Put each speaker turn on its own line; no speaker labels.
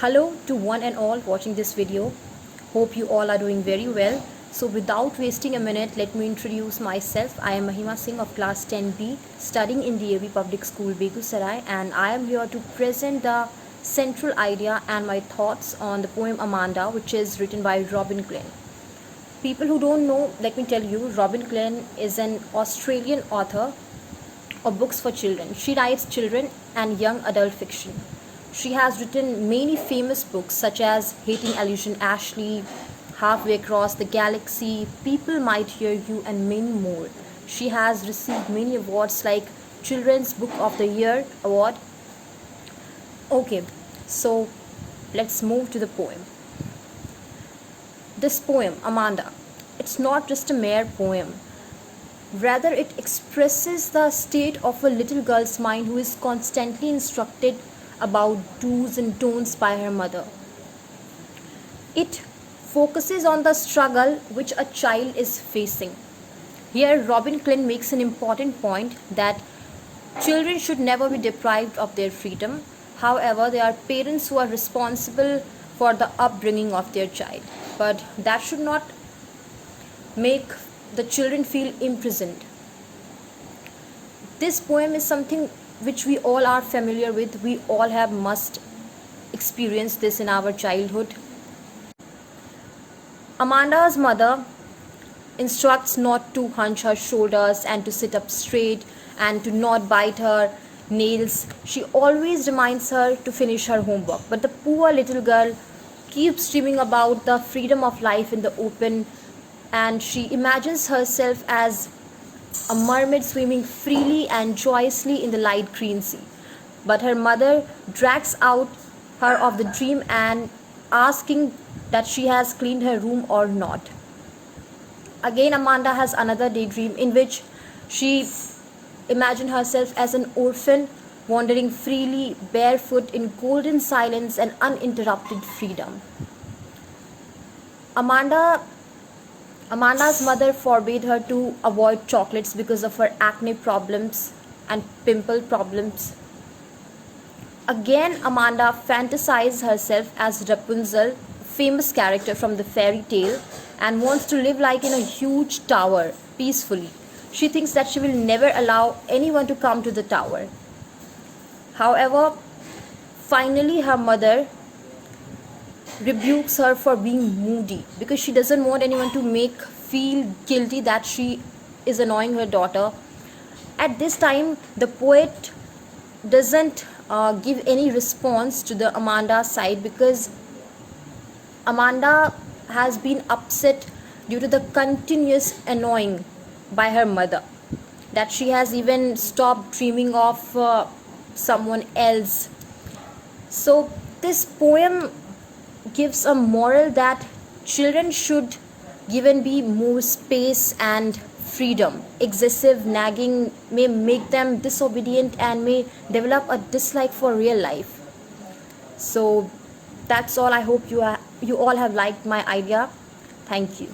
Hello to one and all watching this video. Hope you all are doing very well. So without wasting a minute, let me introduce myself. I am Mahima Singh of class 10B, studying in DAV Public School, Begusarai, and I am here to present the central idea and my thoughts on the poem Amanda, which is written by Robin Glenn. People who don't know, let me tell you, Robin Glenn is an Australian author of books for children. She writes children and young adult fiction. She has written many famous books such as Hating Allusion Ashley, Halfway Across the Galaxy, People Might Hear You, and many more. She has received many awards like Children's Book of the Year award. Okay, so let's move to the poem. This poem, Amanda, it's not just a mere poem. Rather, it expresses the state of a little girl's mind who is constantly instructed about do's and don'ts by her mother. It focuses on the struggle which a child is facing. Here, Robin Glenn makes an important point that children should never be deprived of their freedom. However, there are parents who are responsible for the upbringing of their child, but that should not make the children feel imprisoned. This poem is something which we all are familiar with. We all have must experience this in our childhood. Amanda's mother instructs not to hunch her shoulders and to sit up straight and to not bite her nails. She always reminds her to finish her homework, but the poor little girl keeps dreaming about the freedom of life in the open, and she imagines herself as a mermaid swimming freely and joyously in the light green sea. But her mother drags out her of the dream and asking that she has cleaned her room or not. Again, Amanda has another daydream in which she imagined herself as an orphan wandering freely barefoot in golden silence and uninterrupted freedom. Amanda's mother forbade her to avoid chocolates because of her acne problems and pimple problems. Again, Amanda fantasizes herself as Rapunzel, a famous character from the fairy tale, and wants to live like in a huge tower, peacefully. She thinks that she will never allow anyone to come to the tower. However, finally her mother rebukes her for being moody because she doesn't want anyone to feel guilty that she is annoying her daughter. At this time, the poet doesn't give any response to the Amanda side because Amanda has been upset due to the continuous annoying by her mother, that she has even stopped dreaming of someone else. So this poem gives a moral that children should given be more space and freedom. Excessive nagging may make them disobedient and may develop a dislike for real life. So that's all. I hope you all have liked my idea. Thank you.